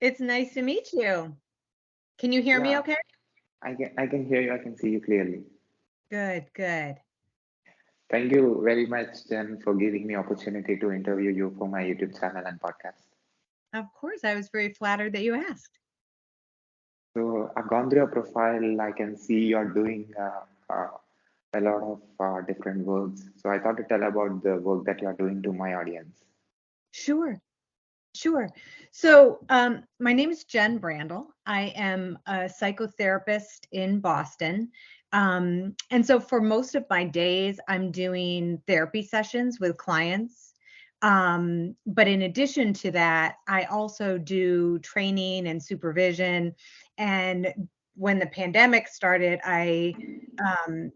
It's nice to meet you. Can you hear me Yeah, okay? I can hear you. I can see you clearly. Good, good. Thank you very much, Jen, for giving me opportunity to interview you for my YouTube channel and podcast. Of course, I was very flattered that you asked. So I've gone through your profile. I can see you're doing a lot of different works. So I thought to tell about the work that you're doing to my audience. Sure, sure. So, my name is Jenn Brandel. I am a psychotherapist in Boston. And so, for most of my days, I'm doing therapy sessions with clients. But in addition to that, I also do training and supervision. And when the pandemic started, I um,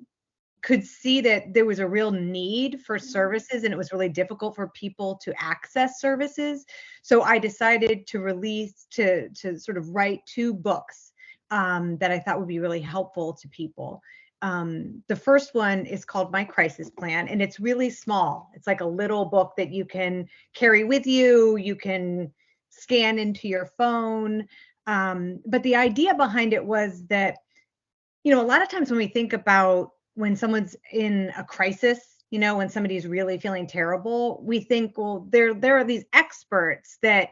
could see that there was a real need for services and it was really difficult for people to access services. So I decided to sort of write two books that I thought would be really helpful to people. The first one is called My Crisis Plan, and it's really small. It's like a little book that you can carry with you. You can scan into your phone. But the idea behind it was that a lot of times when we think about when someone's in a crisis, when somebody's really feeling terrible, we think, well, there are these experts that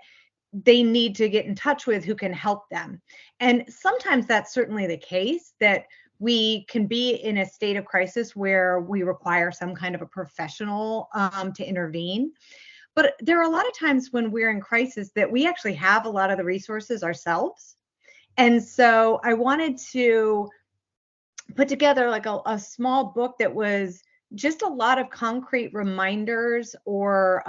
they need to get in touch with who can help them. And sometimes that's certainly the case, that we can be in a state of crisis where we require some kind of a professional to intervene. But there are a lot of times when we're in crisis that we actually have a lot of the resources ourselves. And so I wanted to put together like a small book that was just a lot of concrete reminders or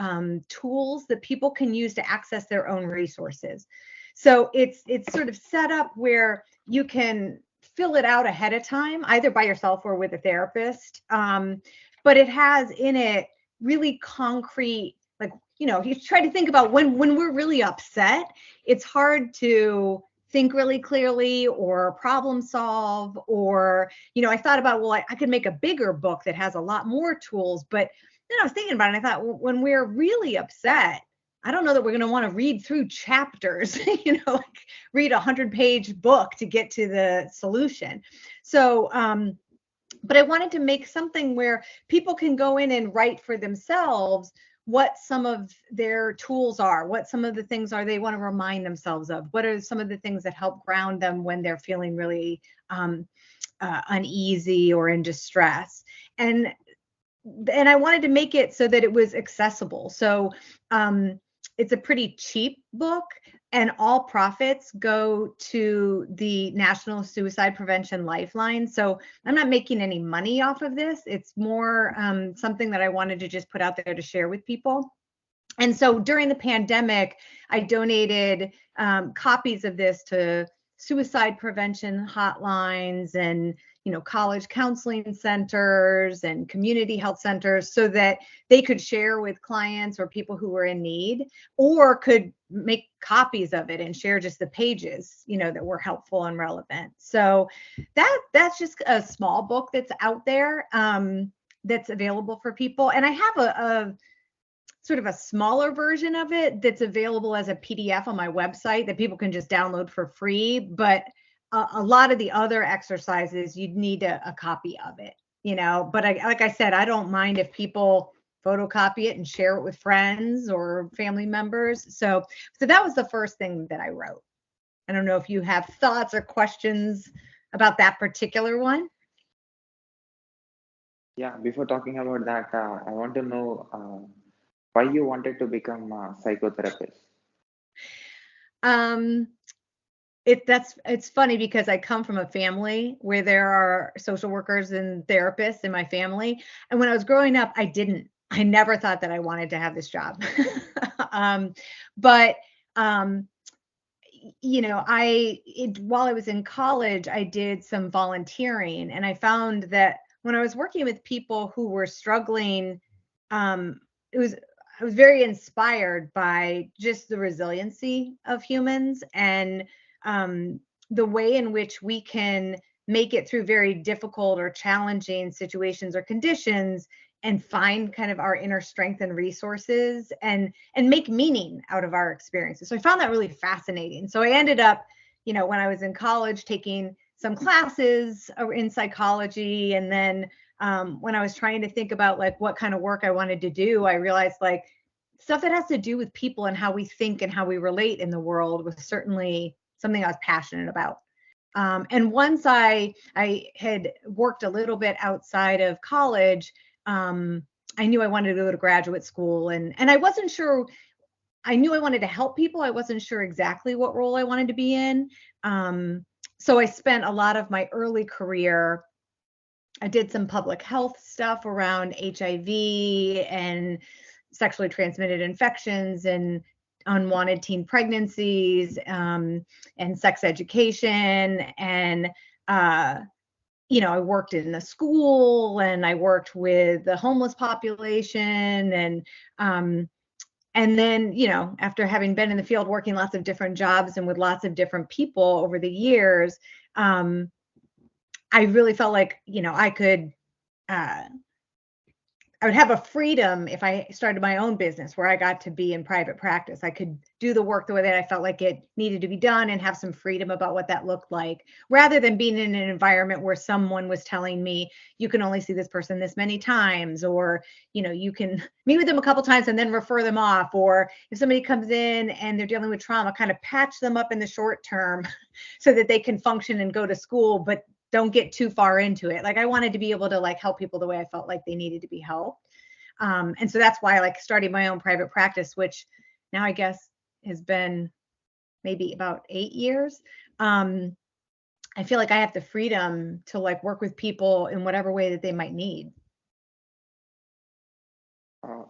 tools that people can use to access their own resources. So it's sort of set up where you can fill it out ahead of time, either by yourself or with a therapist. But it has in it really concrete, like, if you try to think about when we're really upset, it's hard to think really clearly or problem solve. Or I thought about, well, I could make a bigger book that has a lot more tools. But then I was thinking about it and I thought, well, when we're really upset, I don't know that we're going to want to read through chapters, like read 100-page book to get to the solution. So but I wanted to make something where people can go in and write for themselves what some of their tools are, what some of the things are they want to remind themselves of, what are some of the things that help ground them when they're feeling really uneasy or in distress. And I wanted to make it so that it was accessible. So it's a pretty cheap book, and all profits go to the National Suicide Prevention Lifeline. So I'm not making any money off of this. It's more something that I wanted to just put out there to share with people. And so during the pandemic, I donated copies of this to suicide prevention hotlines and college counseling centers and community health centers, so that they could share with clients or people who were in need, or could make copies of it and share just the pages that were helpful and relevant. So that's just a small book that's out there, that's available for people. And I have a sort of a smaller version of it that's available as a PDF on my website that people can just download for free. But a lot of the other exercises, you'd need a copy of it, But like I said, I don't mind if people photocopy it and share it with friends or family members. So that was the first thing that I wrote. I don't know if you have thoughts or questions about that particular one. Yeah, before talking about that, I want to know why you wanted to become a psychotherapist. Um, it's funny because I come from a family where there are social workers and therapists in my family. And when I was growing up, I never thought that I wanted to have this job. um, but while I was in college, I did some volunteering, and I found that when I was working with people who were struggling, um, it was I was very inspired by just the resiliency of humans, and um, the way in which we can make it through very difficult or challenging situations or conditions find kind of our inner strength and resources and make meaning out of our experiences. So I found that really fascinating. So I ended up, when I was in college, taking some classes in psychology. And then when I was trying to think about like what kind of work I wanted to do, I realized like stuff that has to do with people and how we think and how we relate in the world was certainly something I was passionate about. And once I had worked a little bit outside of college, I knew I wanted to go to graduate school, and I wasn't sure. I knew I wanted to help people. I wasn't sure exactly what role I wanted to be in. So I spent a lot of my early career. I did some public health stuff around HIV and sexually transmitted infections and unwanted teen pregnancies, and sex education. And I worked in the school, and I worked with the homeless population, and then, after having been in the field working lots of different jobs and with lots of different people over the years, I really felt like, I would have a freedom if I started my own business where I got to be in private practice. I could do the work the way that I felt like it needed to be done and have some freedom about what that looked like, rather than being in an environment where someone was telling me you can only see this person this many times, or, you can meet with them a couple times and then refer them off. Or if somebody comes in and they're dealing with trauma, kind of patch them up in the short term so that they can function and go to school, but don't get too far into it. Like I wanted to be able to like help people the way I felt like they needed to be helped. And so that's why I like starting my own private practice, which now I guess has been maybe about 8 years. I feel like I have the freedom to like work with people in whatever way that they might need.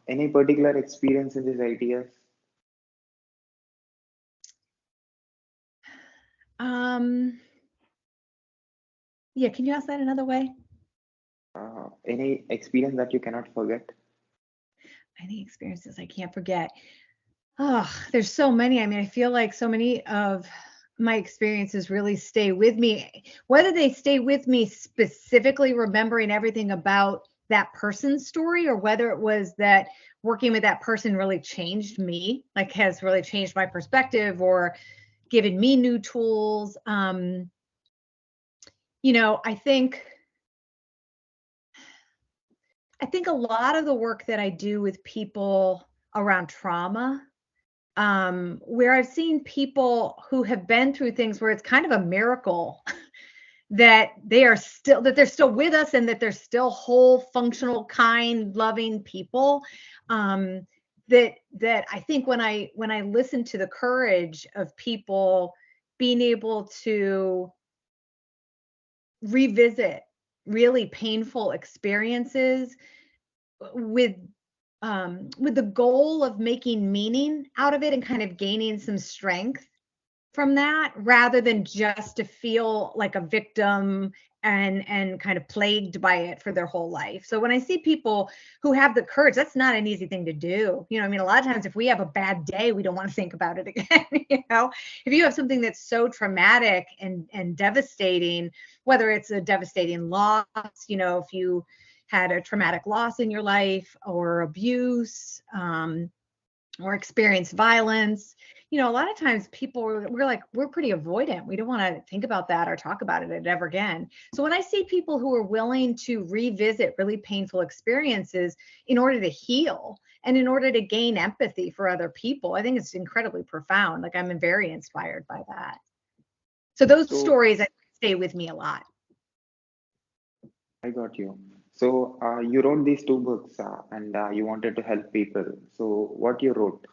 Any particular experience in these ideas? Yeah, can you ask that another way? Any experience that you cannot forget? Any experiences I can't forget? Oh, there's so many. I mean, I feel like so many of my experiences really stay with me, whether they stay with me specifically remembering everything about that person's story, or whether it was that working with that person really changed me, like has really changed my perspective or given me new tools. I think a lot of the work that I do with people around trauma, where I've seen people who have been through things where it's kind of a miracle that they're still with us and that they're still whole, functional, kind, loving people. That I think when I listen to the courage of people being able to revisit really painful experiences with the goal of making meaning out of it and kind of gaining some strength from that, rather than just to feel like a victim and kind of plagued by it for their whole life. So when I see people who have the courage, that's not an easy thing to do. I mean, a lot of times if we have a bad day, we don't want to think about it again. If you have something that's so traumatic and devastating, whether it's a devastating loss, if you had a traumatic loss in your life, or abuse, or experienced violence, a lot of times people we're pretty avoidant. We don't want to think about that or talk about it ever again. So when I see people who are willing to revisit really painful experiences in order to heal and in order to gain empathy for other people, I think it's incredibly profound. Like I'm very inspired by that. So those stories stay with me a lot. I got you. So you wrote these two books, and you wanted to help people. So what you wrote?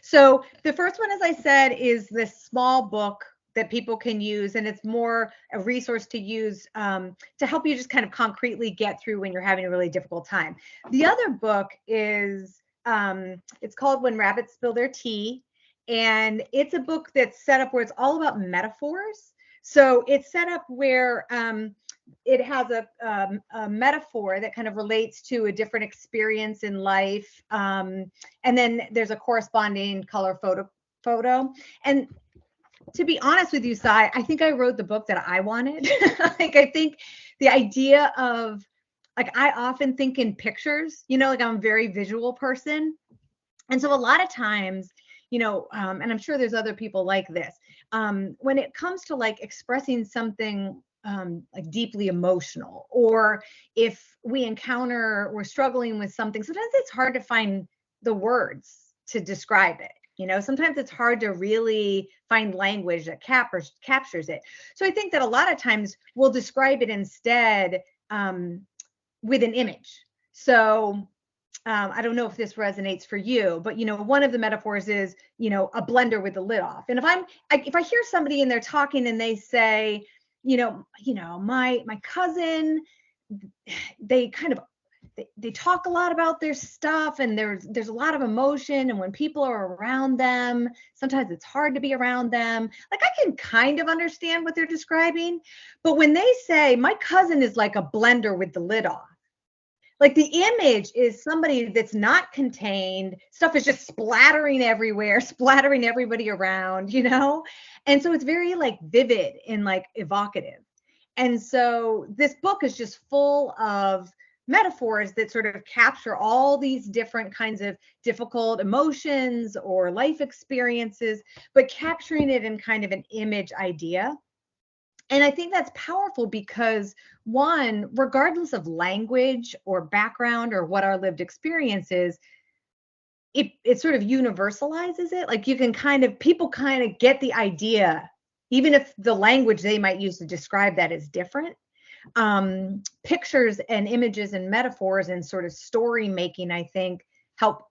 So the first one, as I said, is this small book that people can use, and it's more a resource to use to help you just kind of concretely get through when you're having a really difficult time. The other book is it's called When Rabbits Spill Their Tea, and it's a book that's set up where it's all about metaphors. So it's set up where it has a metaphor that kind of relates to a different experience in life. And then there's a corresponding color photo. And to be honest with you, Sai, I think I wrote the book that I wanted. Like, I think the idea of like I often think in pictures, like I'm a very visual person. And so a lot of times, and I'm sure there's other people like this, when it comes to like expressing something like deeply emotional, or if we're struggling with something, sometimes it's hard to find the words to describe it. Sometimes it's hard to really find language that captures it. So I think that a lot of times we'll describe it instead with an image. So I don't know if this resonates for you, but one of the metaphors is, a blender with the lid off. And if I hear somebody and they're talking and they say, my cousin, they kind of they talk a lot about their stuff, and there's a lot of emotion, and when people are around them, sometimes it's hard to be around them. Like I can kind of understand what they're describing, but when they say my cousin is like a blender with the lid off, like the image is somebody that's not contained, stuff is just splattering everywhere, splattering everybody around, and so it's very like vivid and like evocative. And so this book is just full of metaphors that sort of capture all these different kinds of difficult emotions or life experiences, but capturing it in kind of an image idea. And I think that's powerful because, one, regardless of language or background or what our lived experience is, it sort of universalizes it. Like people kind of get the idea, even if the language they might use to describe that is different. Pictures and images and metaphors and sort of story making, I think, help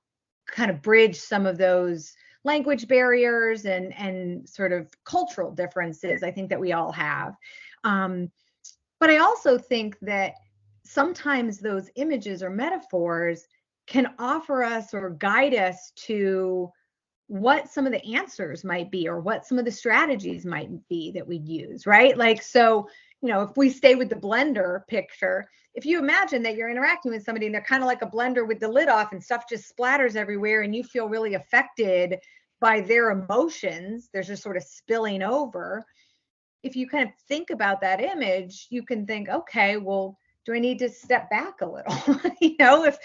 kind of bridge some of those language barriers and sort of cultural differences, I think, that we all have. But I also think that sometimes those images or metaphors can offer us or guide us to what some of the answers might be, or what some of the strategies might be that we use, right? Like, so, if we stay with the blender picture, if you imagine that you're interacting with somebody and they're kind of like a blender with the lid off and stuff just splatters everywhere and you feel really affected by their emotions, there's just sort of spilling over. If you kind of think about that image, you can think, okay, well, do I need to step back a little? If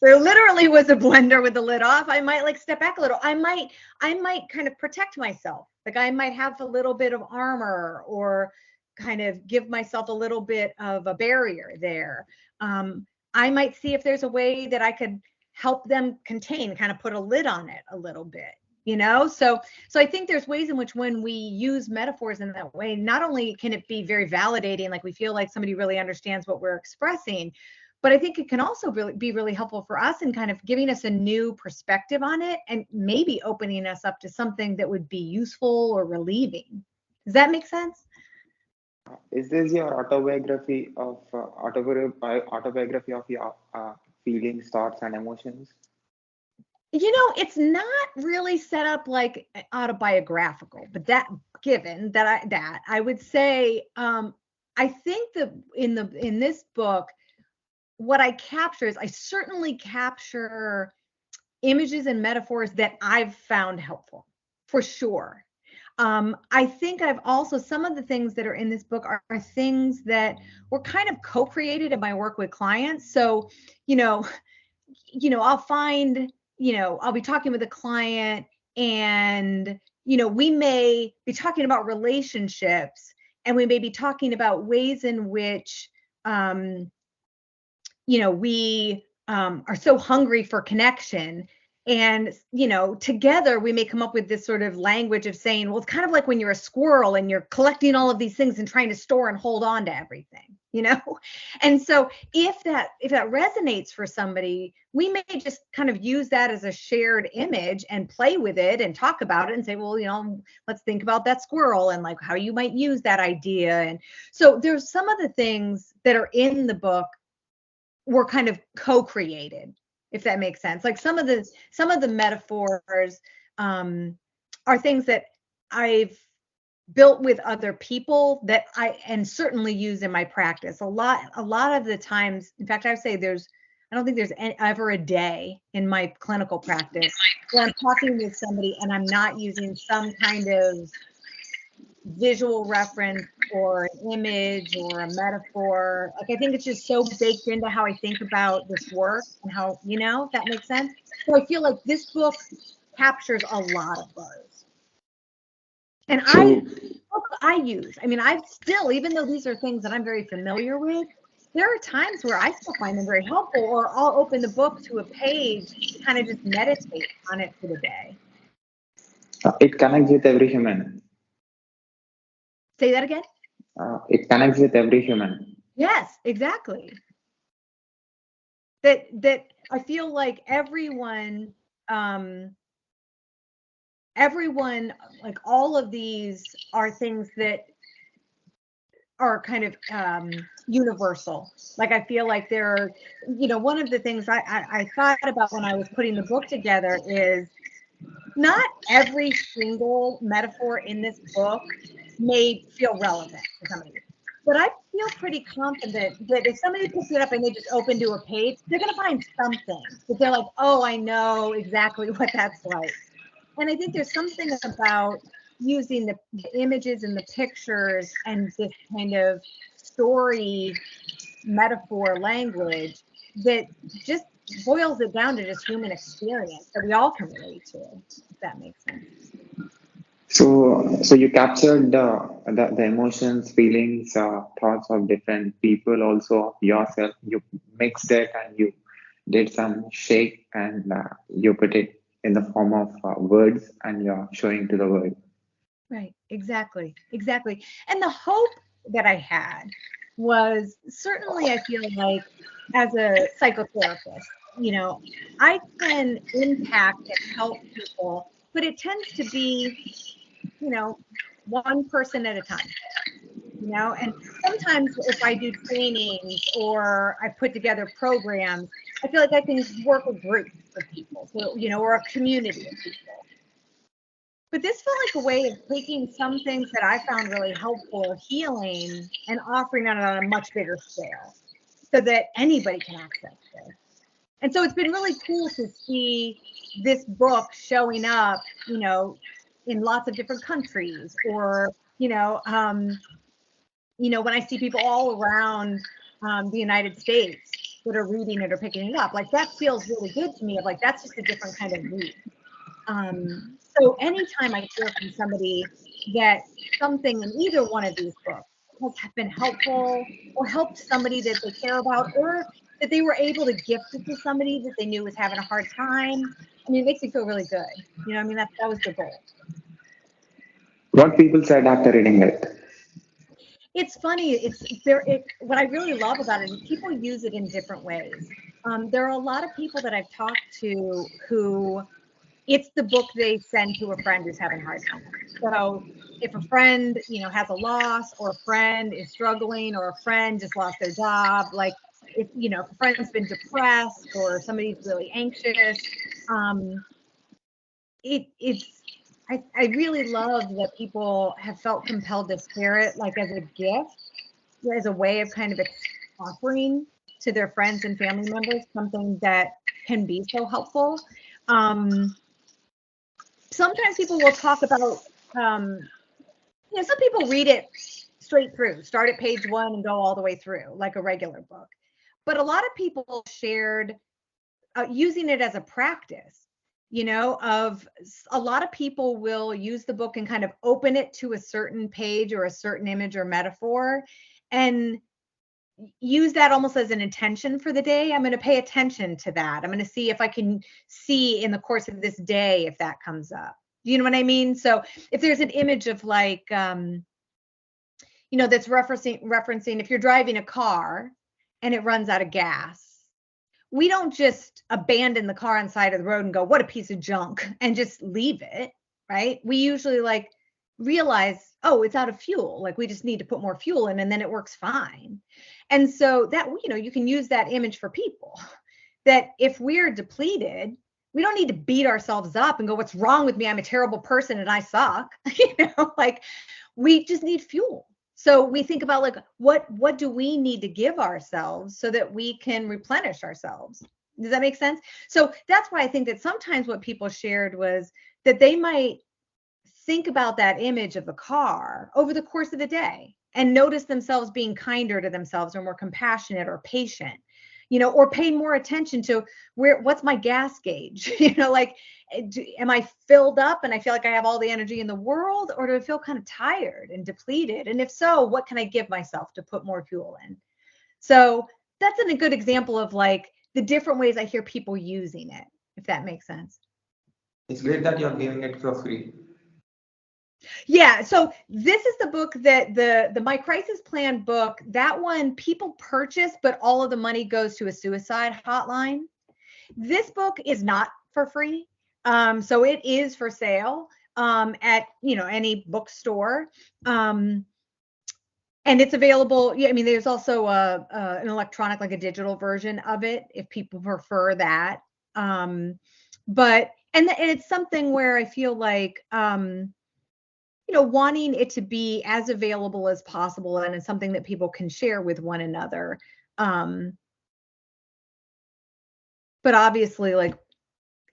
there literally was a blender with the lid off, I might like step back a little. I might kind of protect myself. Like I might have a little bit of armor, or kind of give myself a little bit of a barrier there. I might see if there's a way that I could help them contain, kind of put a lid on it a little bit. So I think there's ways in which when we use metaphors in that way, not only can it be very validating, like we feel like somebody really understands what we're expressing, but I think it can also be really helpful for us in kind of giving us a new perspective on it, and maybe opening us up to something that would be useful or relieving. Does that make sense? Is this your autobiography of your feelings, thoughts, and emotions? It's not really set up like autobiographical, but given that I would say, I think that in this book, what I capture is I certainly capture images and metaphors that I've found helpful, for sure. I think I've also, some of the things that are in this book are things that were kind of co-created in my work with clients. So, I'll find, I'll be talking with a client, and, we may be talking about relationships, and we may be talking about ways in which, we are so hungry for connection. And, together we may come up with this sort of language of saying, well, it's kind of like when you're a squirrel and you're collecting all of these things and trying to store and hold on to everything, And so if that resonates for somebody, we may just kind of use that as a shared image and play with it and talk about it and say, well, let's think about that squirrel and like how you might use that idea. And so there's some of the things that are in the book were kind of co-created, if that makes sense. Like some of the metaphors are things that I've built with other people that and certainly use in my practice. A lot of the times, in fact, I would say I don't think there's ever a day in my clinical practice where I'm talking with somebody and I'm not using some kind of visual reference or an image or a metaphor. Like, I think it's just so baked into how I think about this work and how, if that makes sense. So I feel like this book captures a lot of those. And So, I use, I've still, even though these are things that I'm very familiar with, there are times where I still find them very helpful, or I'll open the book to a page to kind of just meditate on it for the day. it connects with every human. Say that again? It connects with every human. Yes, exactly. That I feel like everyone, like, all of these are things that are kind of universal. Like, I feel like they're, one of the things I thought about when I was putting the book together is not every single metaphor in this book may feel relevant to somebody. But I feel pretty confident that if somebody picks it up and they just open to a page, they're going to find something that they're like, oh, I know exactly what that's like. And I think there's something about using the images and the pictures and this kind of story metaphor language that just boils it down to just human experience that we all can relate to, if that makes sense. So you captured the emotions, feelings, thoughts of different people, also of yourself. You mixed it and you did some shake and you put it in the form of words and you're showing to the world. Right, exactly. And the hope that I had was, certainly I feel like as a psychotherapist, I can impact and help people, but it tends to be, one person at a time. And sometimes if I do trainings or I put together programs, I feel like I can work with groups of people, so, or a community of people. But this felt like a way of taking some things that I found really helpful or healing and offering it on a much bigger scale so that anybody can access this. And so it's been really cool to see this book showing up, in lots of different countries, or, when I see people all around the United States that are reading it or picking it up, like, that feels really good to me. Of like, that's just a different kind of read. So anytime I hear from somebody that something in either one of these books has been helpful or helped somebody that they care about, or that they were able to gift it to somebody that they knew was having a hard time, it makes me feel really good. That was the goal. What people said after reading it? It's funny. What I really love about it is people use it in different ways. There are a lot of people that I've talked to who it's the book they send to a friend who's having a hard time. So if a friend, has a loss, or a friend is struggling, or a friend just lost their job, like, if a friend's been depressed or somebody's really anxious, I really love that people have felt compelled to share it, like, as a gift, as a way of kind of offering to their friends and family members something that can be so helpful. Sometimes people will talk about, some people read it straight through, start at page 1 and go all the way through like a regular book. But a lot of people shared using it as a practice, of a lot of people will use the book and kind of open it to a certain page or a certain image or metaphor and use that almost as an intention for the day. I'm going to pay attention to that. I'm going to see if I can see in the course of this day if that comes up. Do you know what I mean? So if there's an image of, like, that's referencing if you're driving a car and it runs out of gas, we don't just abandon the car on the side of the road and go, what a piece of junk, and just leave it, right? We usually, like, realize, oh, it's out of fuel. Like, we just need to put more fuel in and then it works fine. And so that, you can use that image for people, that if we're depleted, we don't need to beat ourselves up and go, what's wrong with me? I'm a terrible person and I suck. Like, we just need fuel. So we think about, like, what do we need to give ourselves so that we can replenish ourselves? Does that make sense? So that's why I think that sometimes what people shared was that they might think about that image of the car over the course of the day and notice themselves being kinder to themselves or more compassionate or patient, or pay more attention to what's my gas gauge, like, am I filled up and I feel like I have all the energy in the world, or do I feel kind of tired and depleted? And if so, what can I give myself to put more fuel in? So that's a good example of like the different ways I hear people using it, if that makes sense. It's great that you're giving it for free. Yeah, so this is the book that the My Crisis Plan book, that one people purchase, but all of the money goes to a suicide hotline. This book is not for free. So it is for sale at any bookstore. And it's available. Yeah, I mean, there's also an electronic, like a digital version of it, if people prefer that. But it's something where I feel like wanting it to be as available as possible, and it's something that people can share with one another. But obviously, like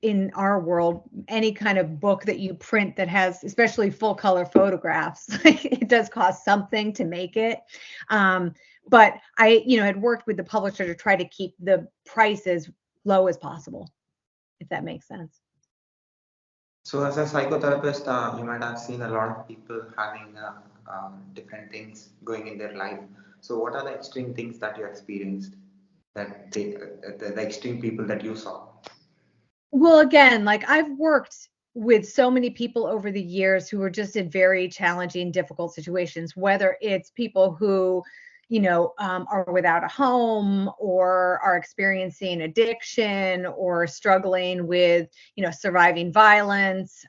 in our world, any kind of book that you print that has especially full color photographs, it does cost something to make it. But I, had worked with the publisher to try to keep the price as low as possible, if that makes sense. So as a psychotherapist, you might have seen a lot of people having different things going in their life. So what are the extreme things that you experienced, that the extreme people that you saw? Well, again, like I've worked with so many people over the years who are just in very challenging, difficult situations, whether it's people who, are without a home or are experiencing addiction or struggling with, surviving violence.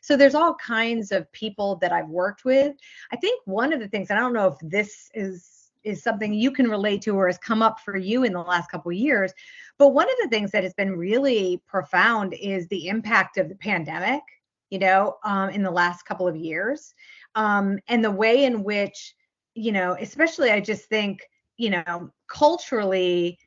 So there's all kinds of people that I've worked with. I think one of the things, and I don't know if this is something you can relate to or has come up for you in the last couple of years, but one of the things that has been really profound is the impact of the pandemic, in the last couple of years, and the way in which, especially I just think, culturally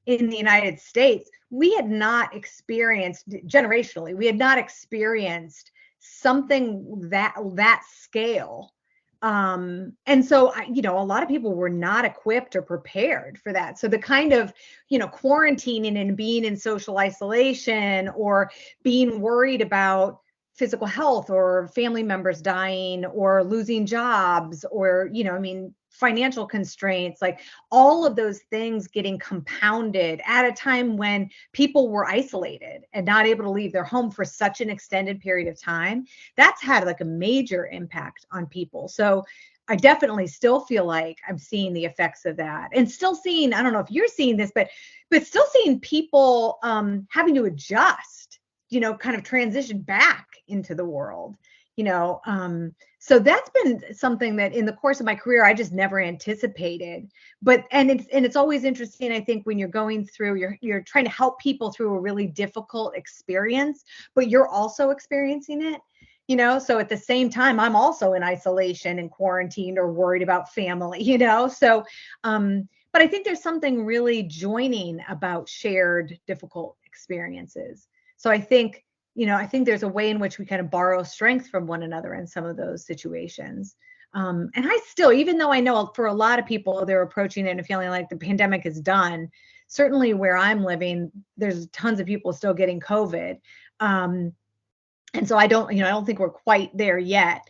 in the United States, we had not experienced, generationally, we had not experienced something that scale. And so, a lot of people were not equipped or prepared for that. So the kind of, quarantining and being in social isolation or being worried about physical health or family members dying or losing jobs or, financial constraints, like all of those things getting compounded at a time when people were isolated and not able to leave their home for such an extended period of time, that's had like a major impact on people. So I definitely still feel like I'm seeing the effects of that, and still seeing, I don't know if you're seeing this, but still seeing people having to adjust, kind of transition back into the world. So that's been something that in the course of my career I just never anticipated. But it's always interesting, I think, when you're going through, you're trying to help people through a really difficult experience, but you're also experiencing it. So at the same time, I'm also in isolation and quarantined or worried about family, so but I think there's something really joining about shared difficult experiences. So I think there's a way in which we kind of borrow strength from one another in some of those situations. And I still, even though I know for a lot of people, they're approaching it and feeling like the pandemic is done, certainly where I'm living, there's tons of people still getting COVID. And so I don't think we're quite there yet.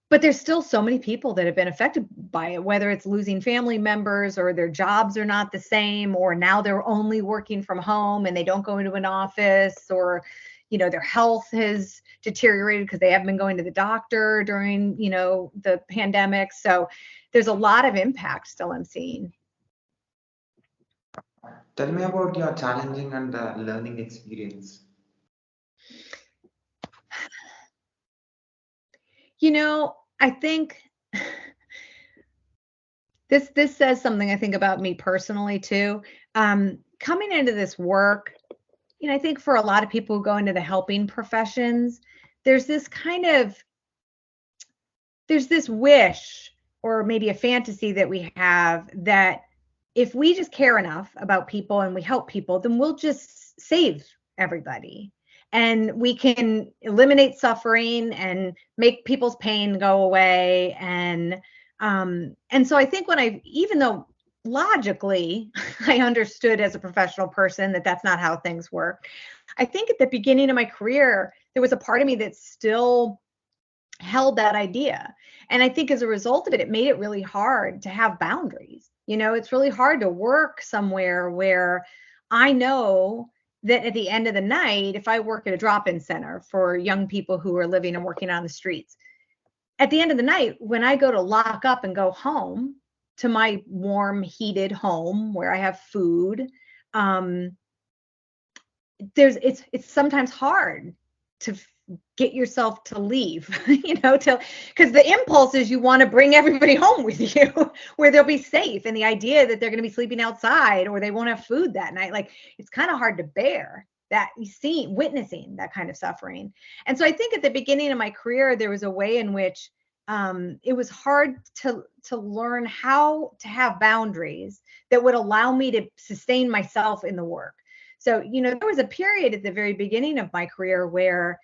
But there's still so many people that have been affected by it, whether it's losing family members or their jobs are not the same, or now they're only working from home and they don't go into an office, or, their health has deteriorated because they haven't been going to the doctor during, the pandemic. So there's a lot of impact still I'm seeing. Tell me about your challenging and learning experience. I think this says something, I think, about me personally too. Coming into this work, I think for a lot of people who go into the helping professions, there's this wish or maybe a fantasy that we have that if we just care enough about people and we help people, then we'll just save everybody. and we can eliminate suffering and make people's pain go away. And so I think even though logically I understood as a professional person that that's not how things work, I think at the beginning of my career, there was a part of me that still held that idea. And I think as a result of it, it made it really hard to have boundaries. It's really hard to work somewhere where I know that at the end of the night, if I work at a drop-in center for young people who are living and working on the streets, at the end of the night, when I go to lock up and go home to my warm, heated home where I have food, it's sometimes hard to get yourself to leave, because the impulse is you want to bring everybody home with you where they'll be safe. And the idea that they're going to be sleeping outside or they won't have food that night, like, it's kind of hard to bear that, witnessing that kind of suffering. And so I think at the beginning of my career, there was a way in which it was hard to learn how to have boundaries that would allow me to sustain myself in the work. So, there was a period at the very beginning of my career where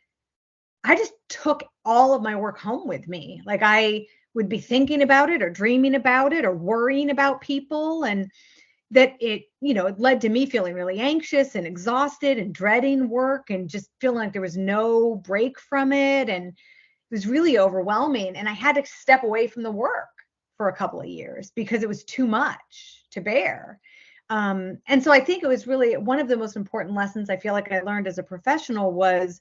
I just took all of my work home with me. Like, I would be thinking about it or dreaming about it or worrying about people. And that it led to me feeling really anxious and exhausted and dreading work and just feeling like there was no break from it. And it was really overwhelming. And I had to step away from the work for a couple of years because it was too much to bear. And so I think it was really one of the most important lessons I feel like I learned as a professional was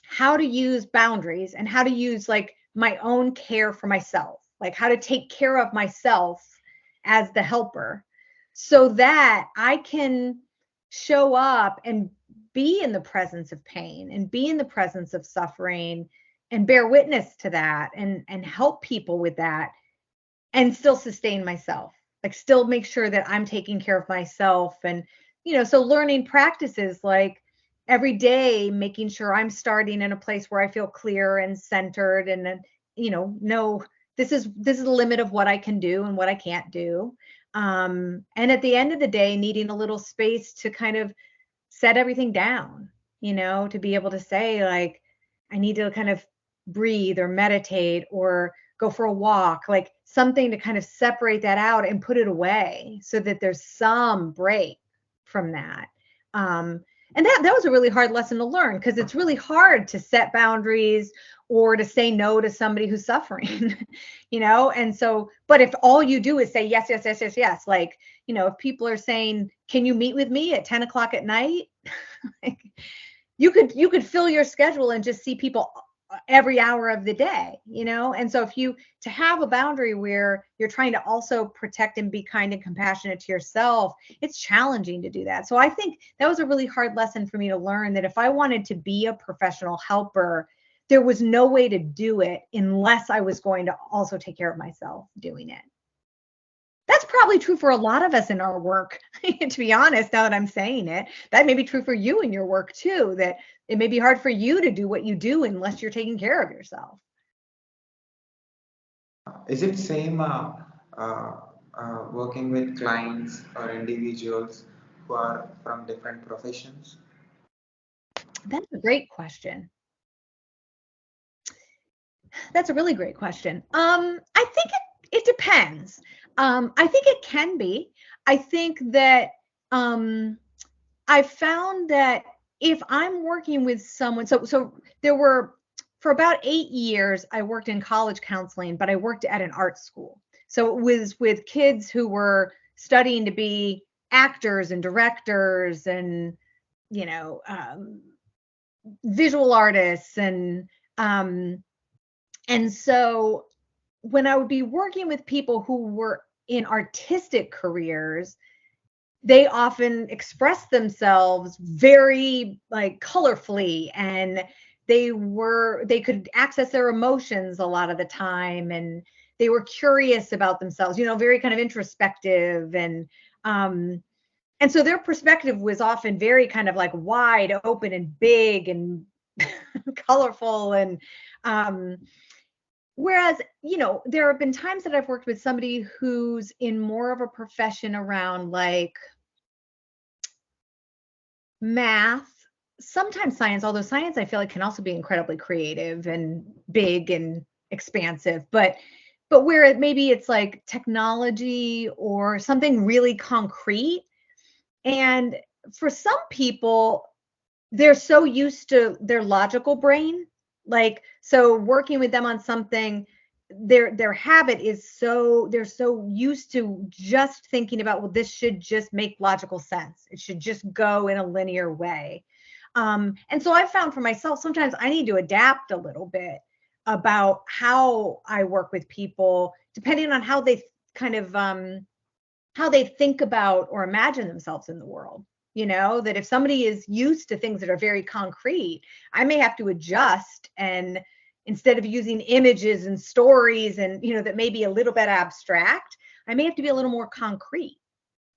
how to use boundaries and how to use like my own care for myself, like how to take care of myself as the helper so that I can show up and be in the presence of pain and be in the presence of suffering and bear witness to that and help people with that and still sustain myself, like still make sure that I'm taking care of myself. And, so learning practices like every day, making sure I'm starting in a place where I feel clear and centered and then, know this is the limit of what I can do and what I can't do. And at the end of the day, needing a little space to kind of set everything down, to be able to say like, I need to kind of breathe or meditate or go for a walk, like something to kind of separate that out and put it away so that there's some break from that. And that was a really hard lesson to learn because it's really hard to set boundaries or to say no to somebody who's suffering, And so, but if all you do is say yes, yes, yes, yes, yes, like, if people are saying, can you meet with me at 10 o'clock at night? Like, you could fill your schedule and just see people every hour of the day, And so to have a boundary where you're trying to also protect and be kind and compassionate to yourself, it's challenging to do that. So I think that was a really hard lesson for me to learn, that if I wanted to be a professional helper, there was no way to do it unless I was going to also take care of myself doing it. That's probably true for a lot of us in our work, to be honest, now that I'm saying it. That may be true for you in your work too, that it may be hard for you to do what you do unless you're taking care of yourself. Is it same working with clients or individuals who are from different professions? That's a great question. That's a really great question. I think it depends. I think it can be. I think that I found that if I'm working with someone, so there were, for about 8 years, I worked in college counseling, but I worked at an art school. So it was with kids who were studying to be actors and directors and, visual artists. And so when I would be working with people who were in artistic careers, they often express themselves very like colorfully, and they could access their emotions a lot of the time, and they were curious about themselves, very kind of introspective, and so their perspective was often very kind of like wide open and big and colorful. And whereas, there have been times that I've worked with somebody who's in more of a profession around like math sometimes science, although science I feel like can also be incredibly creative and big and expansive, but where maybe it's like technology or something really concrete. And for some people, they're so used to their logical brain, like, so working with them on something, their habit is so, they're so used to just thinking about, well, this should just make logical sense, it should just go in a linear way. And so I found for myself, sometimes I need to adapt a little bit about how I work with people, depending on how they kind of how they think about or imagine themselves in the world. That if somebody is used to things that are very concrete, I may have to adjust, and instead of using images and stories and, that may be a little bit abstract, I may have to be a little more concrete,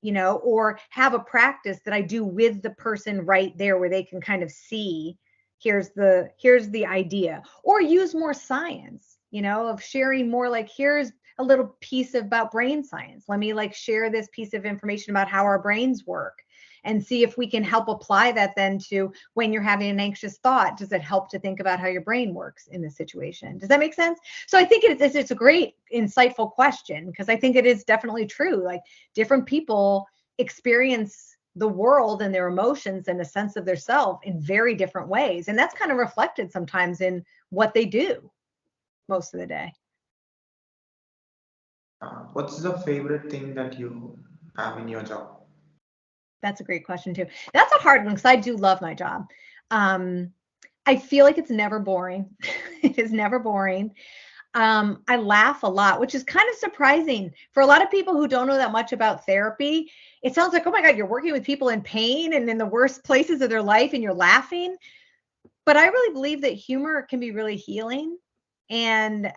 or have a practice that I do with the person right there where they can kind of see, here's the idea, or use more science, of sharing more, like, here's a little piece about brain science. Let me like share this piece of information about how our brains work, and see if we can help apply that then to when you're having an anxious thought. Does it help to think about how your brain works in this situation? Does that make sense? So I think it's a great, insightful question, because I think it is definitely true. Like, different people experience the world and their emotions and a sense of their self in very different ways. And that's kind of reflected sometimes in what they do most of the day. What's the favorite thing that you have in your job? That's a great question too. That's a hard one, because I do love my job. I feel like it's never boring. It is never boring. I laugh a lot, which is kind of surprising for a lot of people who don't know that much about therapy. It sounds like, oh my God, you're working with people in pain and in the worst places of their life and you're laughing. But I really believe that humor can be really healing. And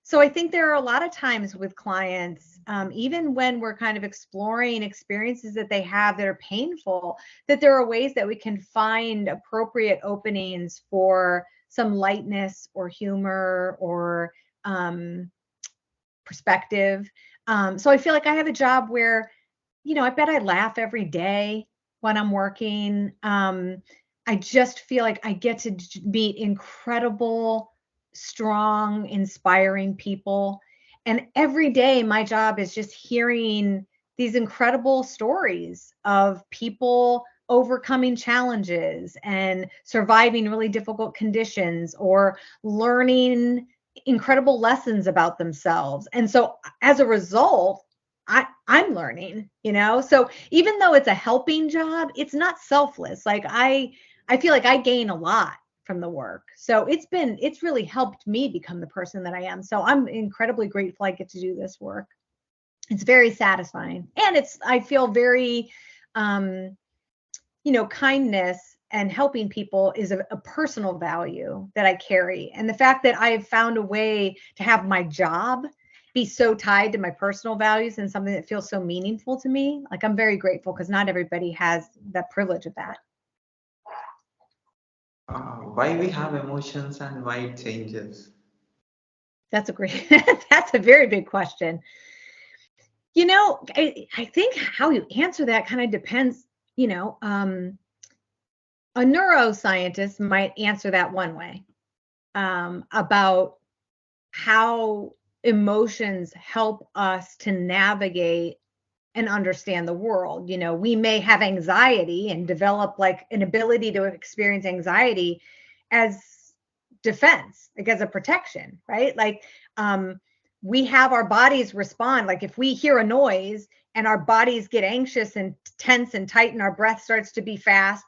so I think there are a lot of times with clients, even when we're kind of exploring experiences that they have that are painful, that there are ways that we can find appropriate openings for some lightness or humor or perspective. So I feel like I have a job where, I bet I laugh every day when I'm working. I just feel like I get to meet incredible, strong, inspiring people. And every day, my job is just hearing these incredible stories of people overcoming challenges and surviving really difficult conditions, or learning incredible lessons about themselves. And so as a result, I'm learning, so even though it's a helping job, it's not selfless. Like, I feel like I gain a lot from the work. So it's really helped me become the person that I am. So I'm incredibly grateful I get to do this work. It's very satisfying. And I feel very, kindness and helping people is a personal value that I carry. And the fact that I've found a way to have my job be so tied to my personal values and something that feels so meaningful to me, like, I'm very grateful, because not everybody has that privilege of that. Why we have emotions and why it changes? That's that's a very big question. I think how you answer that kind of depends. A neuroscientist might answer that one way, about how emotions help us to navigate and understand the world. We may have anxiety and develop like an ability to experience anxiety as defense, like as a protection, right? Like, we have our bodies respond. Like, if we hear a noise and our bodies get anxious and tense and tight and our breath starts to be fast,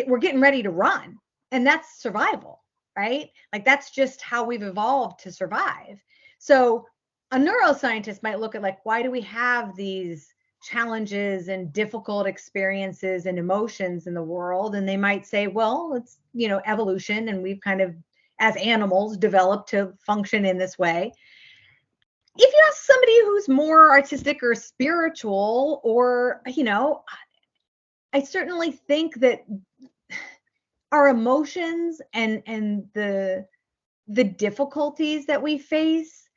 we're getting ready to run. And that's survival, right? Like, that's just how we've evolved to survive. So a neuroscientist might look at, like, why do we have these challenges and difficult experiences and emotions in the world? And they might say, well, it's, evolution, and we've kind of, as animals, developed to function in this way. If you ask somebody who's more artistic or spiritual, or, I certainly think that our emotions and the difficulties that we face,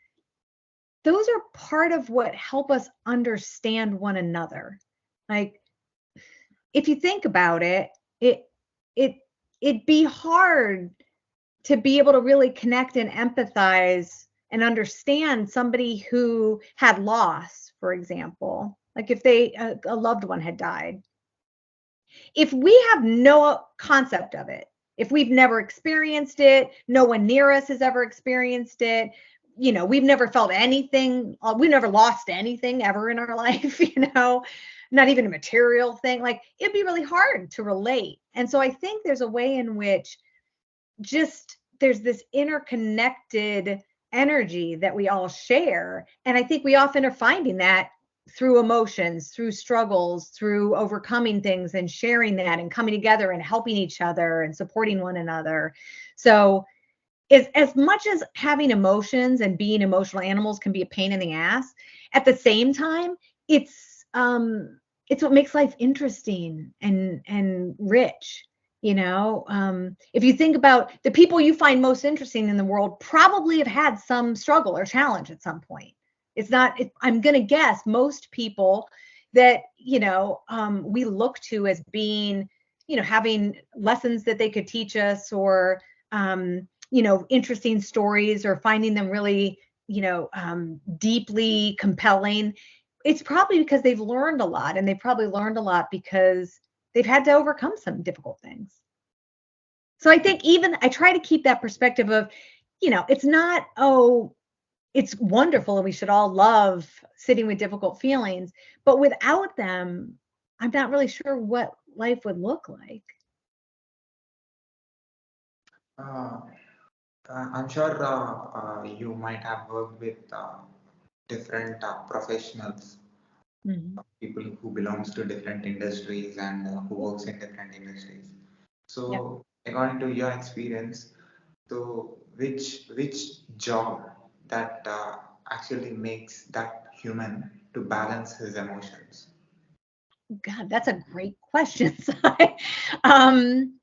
those are part of what help us understand one another. Like, if you think about it, it'd be hard to be able to really connect and empathize and understand somebody who had loss, for example, like if a loved one had died. If we have no concept of it, if we've never experienced it, no one near us has ever experienced it, we've never felt anything, we've never lost anything ever in our life, not even a material thing, like it'd be really hard to relate. And so I think there's a way in which just there's this interconnected energy that we all share. And I think we often are finding that through emotions, through struggles, through overcoming things and sharing that and coming together and helping each other and supporting one another. So as much as having emotions and being emotional animals can be a pain in the ass, at the same time, it's what makes life interesting and rich. If you think about the people you find most interesting in the world, probably have had some struggle or challenge at some point. I'm going to guess most people that, we look to as being, having lessons that they could teach us, or, interesting stories, or finding them really, deeply compelling. It's probably because they've learned a lot, and they've probably learned a lot because they've had to overcome some difficult things. So I think I try to keep that perspective of, it's not, it's wonderful and we should all love sitting with difficult feelings, but without them, I'm not really sure what life would look like. I'm sure you might have worked with different professionals, Mm-hmm. people who belongs to different industries and who works in different industries. Yeah. So, according to your experience, so which job that actually makes that human to balance his emotions? God, that's a great question. um,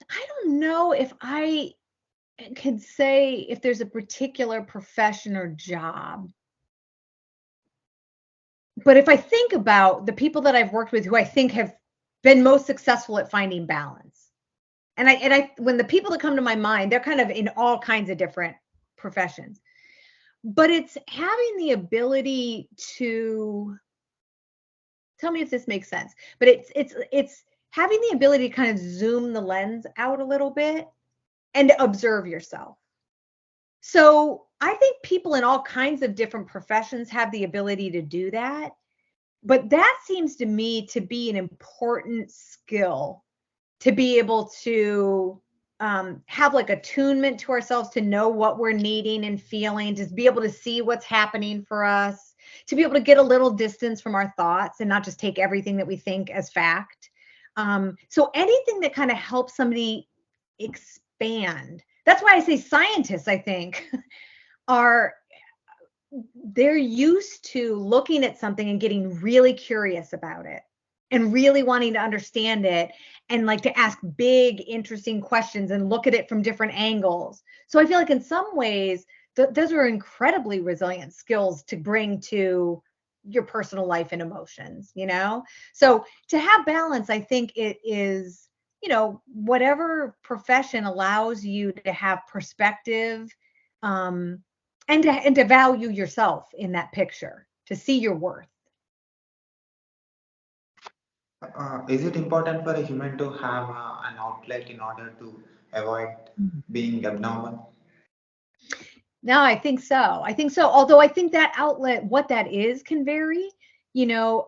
I don't know if I could say if there's a particular profession or job. But if I think about the people that I've worked with who I think have been most successful at finding balance, and I when the people that come to my mind, they're kind of in all kinds of different professions, but it's having the ability to, tell me if this makes sense, but it's having the ability to kind of zoom the lens out a little bit and observe yourself. So I think people in all kinds of different professions have the ability to do that. But that seems to me to be an important skill, to be able to have like attunement to ourselves, to know what we're needing and feeling, to be able to see what's happening for us, to be able to get a little distance from our thoughts and not just take everything that we think as fact. So anything that kind of helps somebody expand. That's why I say scientists, I think, are, they're used to looking at something and getting really curious about it and really wanting to understand it, and like to ask big, interesting questions and look at it from different angles. So I feel like in some ways, those are incredibly resilient skills to bring to your personal life and emotions, So to have balance, I think it is, whatever profession allows you to have perspective, and to value yourself in that picture, to see your worth. Is it important for a human to have an outlet in order to avoid being abnormal? No, I think so. I think so. Although I think that outlet, what that is, can vary. You know,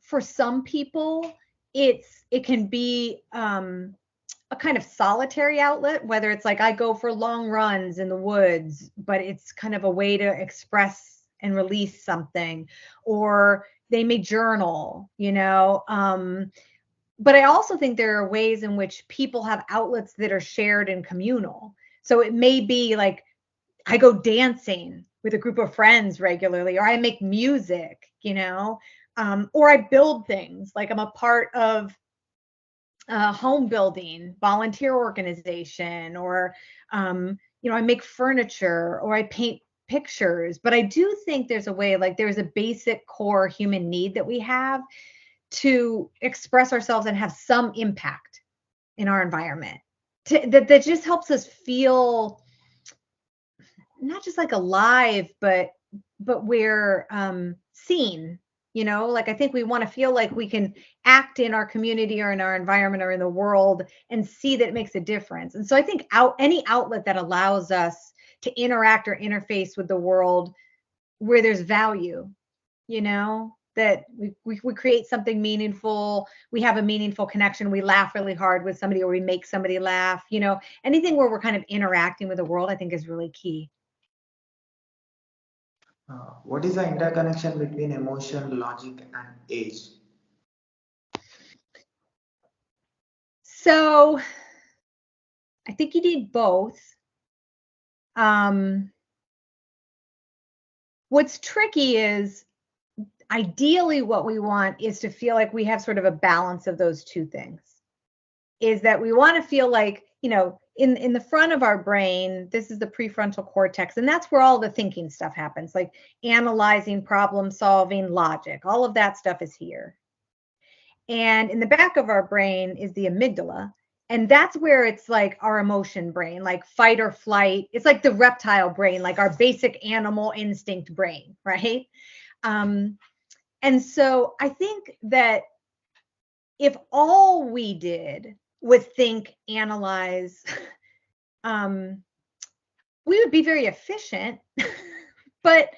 for some people, it can be a kind of solitary outlet, whether it's like I go for long runs in the woods, but it's kind of a way to express and release something, or they may journal, but I also think there are ways in which people have outlets that are shared and communal. So it may be like I go dancing with a group of friends regularly, or I make music, or I build things. Like I'm a part of home building volunteer organization, or I make furniture, or I paint pictures, but I do think there's a way, like there's a basic core human need that we have to express ourselves and have some impact in our environment. That just helps us feel not just like alive, but we're seen. Like I think we want to feel like we can act in our community or in our environment or in the world and see that it makes a difference. And so I think any outlet that allows us to interact or interface with the world where there's value, that we create something meaningful, we have a meaningful connection, we laugh really hard with somebody or we make somebody laugh, anything where we're kind of interacting with the world, I think is really key. What is the interconnection between emotion, logic, and age? So I think you need both. What's tricky is ideally what we want is to feel like we have sort of a balance of those two things. Is that we want to feel like, in the front of our brain, this is the prefrontal cortex, and that's where all the thinking stuff happens, like analyzing, problem solving, logic, all of that stuff is here. And in the back of our brain is the amygdala, and that's where it's like our emotion brain, like fight or flight. It's like the reptile brain, like our basic animal instinct brain, right? And so I think that if all we did was think, analyze, we would be very efficient, but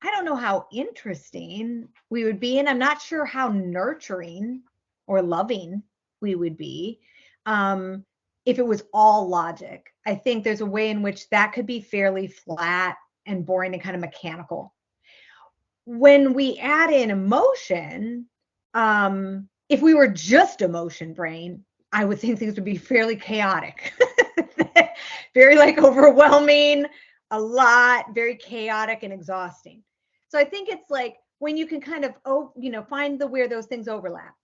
I don't know how interesting we would be. And I'm not sure how nurturing or loving we would be if it was all logic. I think there's a way in which that could be fairly flat and boring and kind of mechanical. When we add in emotion, if we were just emotion brain, I would think things would be fairly chaotic, very like overwhelming, a lot, very chaotic and exhausting. So I think it's like when you can kind of, find where those things overlap,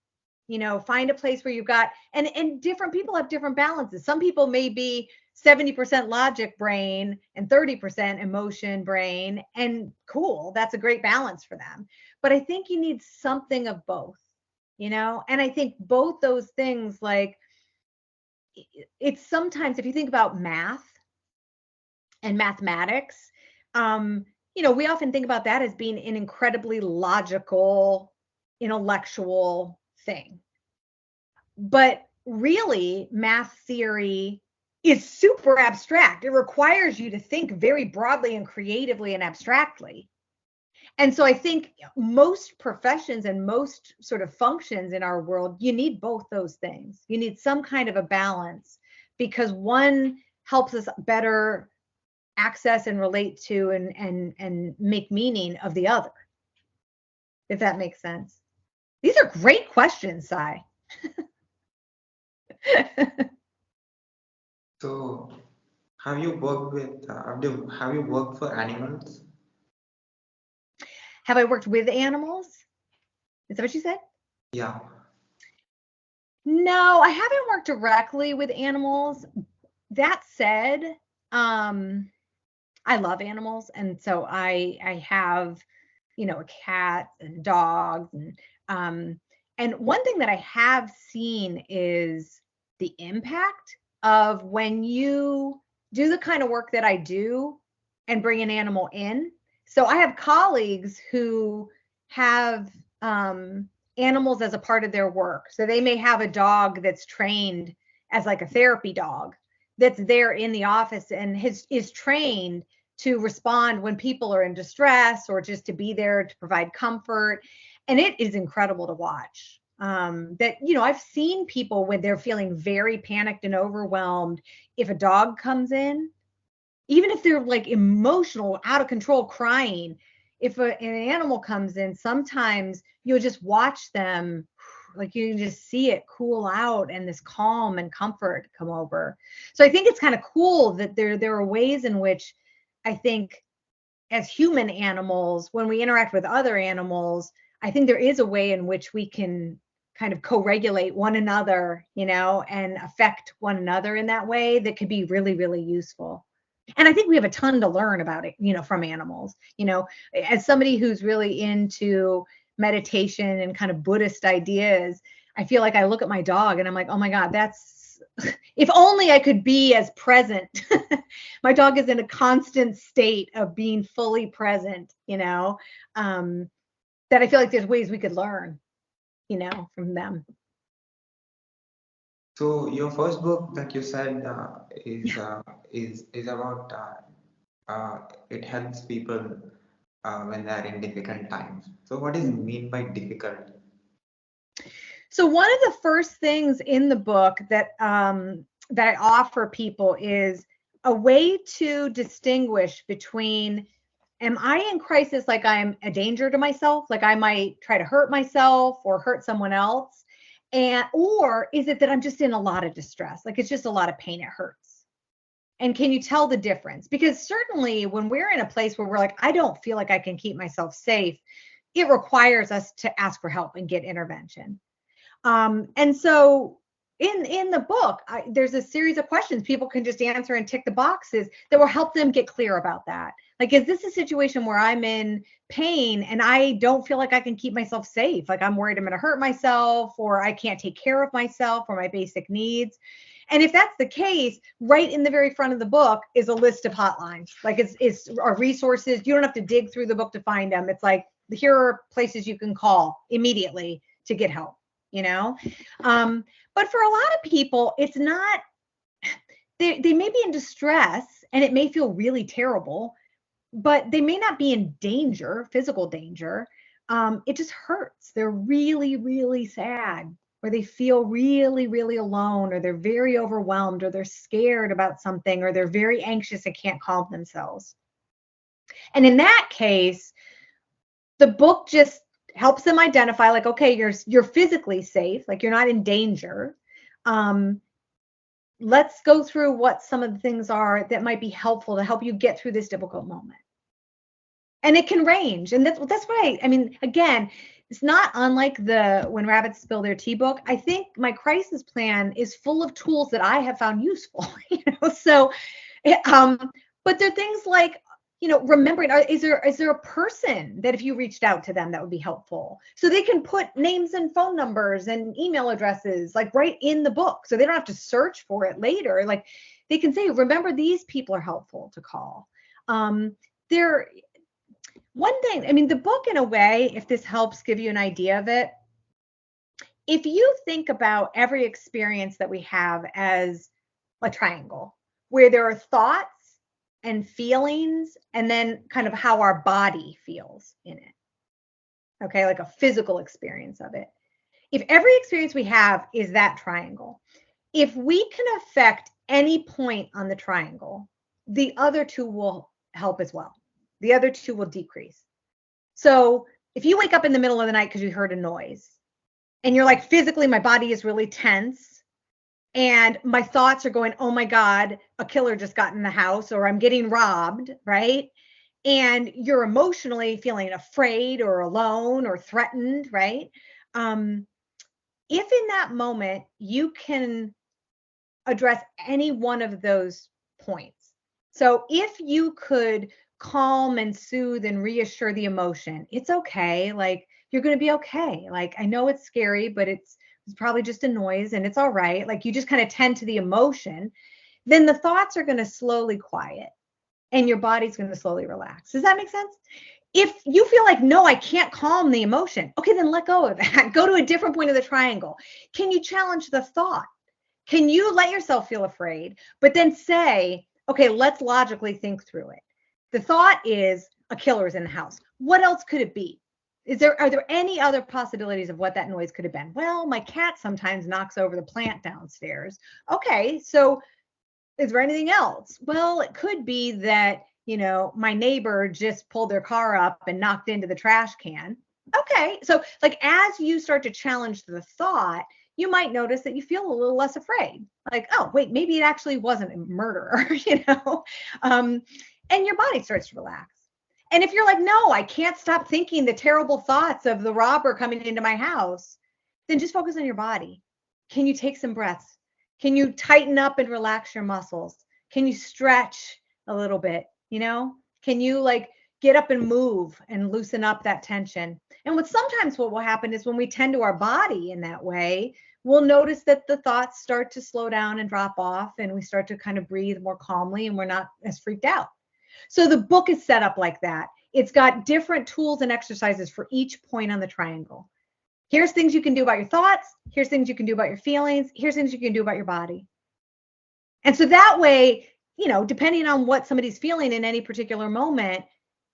find a place where you've got, and different people have different balances. Some people may be 70% logic brain and 30% emotion brain, and cool, that's a great balance for them. But I think you need something of both, and I think both those things, like it's sometimes, if you think about math and mathematics, we often think about that as being an incredibly logical, intellectual thing. But really, math theory is super abstract. It requires you to think very broadly and creatively and abstractly. And so I think most professions and most sort of functions in our world, you need both those things. You need some kind of a balance, because one helps us better access and relate to and make meaning of the other, if that makes sense. These are great questions, Sai. So, have you worked with? Have you worked for animals? Have I worked with animals? Is that what you said? Yeah. No, I haven't worked directly with animals. That said, I love animals, and so I have, a cat and dogs, and one thing that I have seen is the impact of when you do the kind of work that I do and bring an animal in. So I have colleagues who have animals as a part of their work. So they may have a dog that's trained as like a therapy dog that's there in the office and is trained to respond when people are in distress or just to be there to provide comfort. And it is incredible to watch. I've seen people when they're feeling very panicked and overwhelmed, if a dog comes in, even if they're like emotional, out of control, crying, if an animal comes in, sometimes you'll just watch them, like you can just see it cool out and this calm and comfort come over. So I think it's kind of cool that there are ways in which I think as human animals, when we interact with other animals, I think there is a way in which we can kind of co-regulate one another, and affect one another in that way that could be really, really useful. And I think we have a ton to learn about it, from animals. As somebody who's really into meditation and kind of Buddhist ideas, I feel like I look at my dog and I'm like, oh my God, that's, if only I could be as present. My dog is in a constant state of being fully present, that I feel like there's ways we could learn, from them. So your first book that you said is about it helps people when they are in difficult times. So what does it mean by difficult? So one of the first things in the book that I offer people is a way to distinguish between, am I in crisis, like I'm a danger to myself, like I might try to hurt myself or hurt someone else, or is it that I'm just in a lot of distress, like it's just a lot of pain, it hurts? And can you tell the difference? Because certainly when we're in a place where we're like, I don't feel like I can keep myself safe, it requires us to ask for help and get intervention. And so in the book, there's a series of questions people can just answer and tick the boxes that will help them get clear about that. Like, is this a situation where I'm in pain and I don't feel like I can keep myself safe? Like I'm worried I'm going to hurt myself, or I can't take care of myself or my basic needs. And if that's the case, right in the very front of the book is a list of hotlines. Like it's our resources. You don't have to dig through the book to find them. It's like, here are places you can call immediately to get help. But for a lot of people, it's not, they may be in distress and it may feel really terrible, but they may not be in danger, physical danger. It just hurts. They're really, really sad, or they feel really, really alone, or they're very overwhelmed, or they're scared about something, or they're very anxious and can't calm themselves. And in that case, the book just helps them identify, like, okay, you're physically safe, like you're not in danger. Let's go through what some of the things are that might be helpful to help you get through this difficult moment. And it can range. And that's right. I mean, again, it's not unlike the When Rabbits Spill Their Tea book. I think my crisis plan is full of tools that I have found useful, so, but there are things like, remembering, is there a person that if you reached out to them that would be helpful? So they can put names and phone numbers and email addresses like right in the book, so they don't have to search for it later. Like they can say, remember, these people are helpful to call. One thing, I mean, the book, in a way, if this helps give you an idea of it, if you think about every experience that we have as a triangle, where there are thoughts and feelings, and then kind of how our body feels in it. Okay, like a physical experience of it. If every experience we have is that triangle, if we can affect any point on the triangle, the other two will help as well. The other two will decrease. So if you wake up in the middle of the night because you heard a noise, and you're like, physically, my body is really tense, and my thoughts are going, oh my God, a killer just got in the house, or I'm getting robbed, right? And you're emotionally feeling afraid or alone or threatened, right? If in that moment you can address any one of those points. So if you could calm and soothe and reassure the emotion, it's okay. Like, you're going to be okay. Like, I know it's scary, but it's probably just a noise and it's all right. Like, you just kind of tend to the emotion, then the thoughts are going to slowly quiet and your body's going to slowly relax. Does that make sense? If you feel like, no, I can't calm the emotion, okay, then let go of that. Go to a different point of the triangle. Can you challenge the thought? Can you let yourself feel afraid, but then say, okay, let's logically think through it. The thought is a killer is in the house. What else could it be? Are there any other possibilities of what that noise could have been? Well, my cat sometimes knocks over the plant downstairs. Okay, so is there anything else? Well, it could be that, my neighbor just pulled their car up and knocked into the trash can. Okay, so like as you start to challenge the thought, you might notice that you feel a little less afraid. Like, oh, wait, maybe it actually wasn't a murderer, and your body starts to relax. And if you're like, no, I can't stop thinking the terrible thoughts of the robber coming into my house, then just focus on your body. Can you take some breaths? Can you tighten up and relax your muscles? Can you stretch a little bit? You know, can you like get up and move and loosen up that tension? And what will happen is when we tend to our body in that way, we'll notice that the thoughts start to slow down and drop off, and we start to kind of breathe more calmly, and we're not as freaked out. So the book is set up like that. It's got different tools and exercises for each point on the triangle. Here's things you can do about your thoughts. Here's things you can do about your feelings. Here's things you can do about your body. And so that way, you know, depending on what somebody's feeling in any particular moment,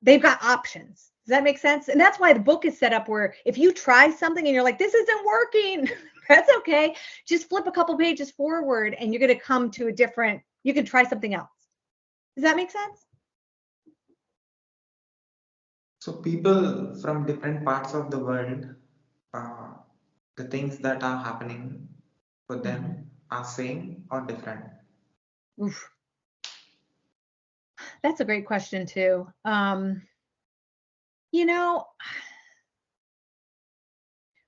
they've got options. Does that make sense? And that's why the book is set up where if you try something and you're like, this isn't working, that's okay. Just flip a couple pages forward and you're going to come to you can try something else. Does that make sense? So people from different parts of the world, uh, the things that are happening for them are same or different? Oof. That's a great question too. You know,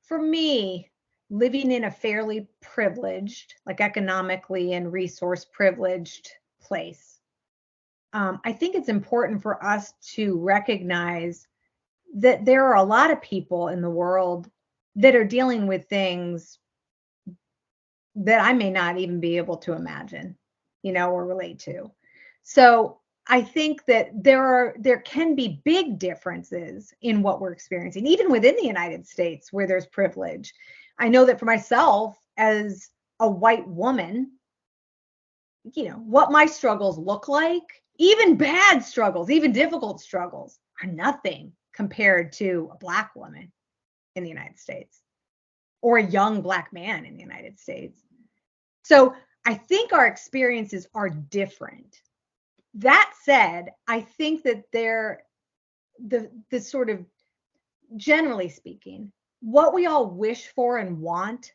for me, living in a fairly privileged, like economically and resource privileged place, I think it's important for us to recognize that there are a lot of people in the world that are dealing with things that I may not even be able to imagine, you know, or relate to. So I think that there can be big differences in what we're experiencing, even within the United States where there's privilege. I know that for myself as a white woman, you know, what my struggles look like, even bad struggles, even difficult struggles, are nothing compared to a Black woman in the United States or a young Black man in the United States. So I think our experiences are different. That said, I think that the sort of, generally speaking, what we all wish for and want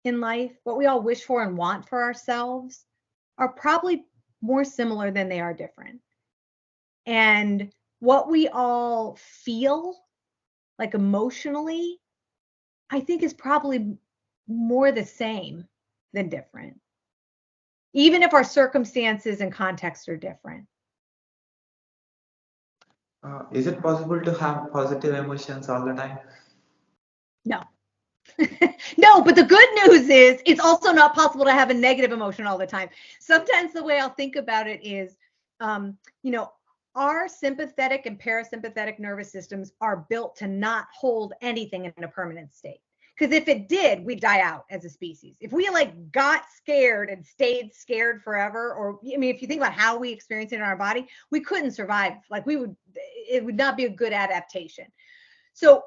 in life, what we all wish for and want for ourselves, are probably more similar than they are different. And what we all feel, like emotionally, I think is probably more the same than different, even if our circumstances and contexts are different. Is it possible to have positive emotions all the time? No. No, but the good news is it's also not possible to have a negative emotion all the time. Sometimes the way I'll think about it is, you know, our sympathetic and parasympathetic nervous systems are built to not hold anything in a permanent state. Because if it did, we'd die out as a species. If we like got scared and stayed scared forever, or I mean, if you think about how we experience it in our body, we couldn't survive. Like it would not be a good adaptation. So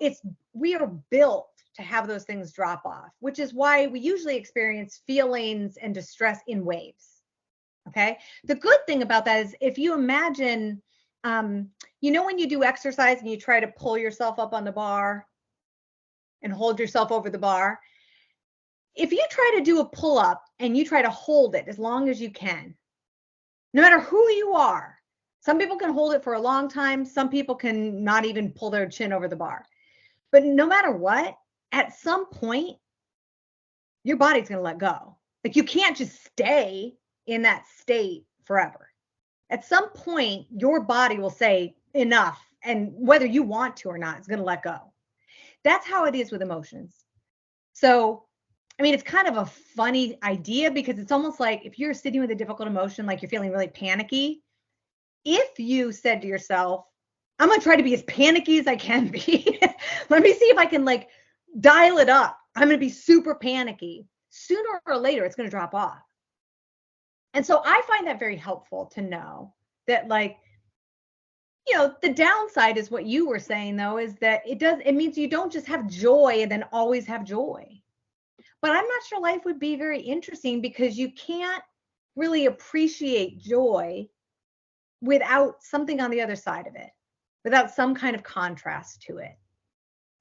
we are built to have those things drop off, which is why we usually experience feelings and distress in waves. Okay. The good thing about that is if you imagine, you know, when you do exercise and you try to pull yourself up on the bar and hold yourself over the bar, if you try to do a pull up and you try to hold it as long as you can, no matter who you are, some people can hold it for a long time. Some people can not even pull their chin over the bar. But no matter what, at some point, your body's going to let go. Like you can't just stay in that state forever. At some point, your body will say enough, and whether you want to or not, it's going to let go. That's how it is with emotions. So, I mean, it's kind of a funny idea because it's almost like if you're sitting with a difficult emotion, like you're feeling really panicky, if you said to yourself, I'm going to try to be as panicky as I can be. Let me see if I can like dial it up. I'm going to be super panicky. Sooner or later, it's going to drop off. And so I find that very helpful to know that, like, you know, the downside is what you were saying, though, is that it means you don't just have joy and then always have joy. But I'm not sure life would be very interesting because you can't really appreciate joy without something on the other side of it, without some kind of contrast to it.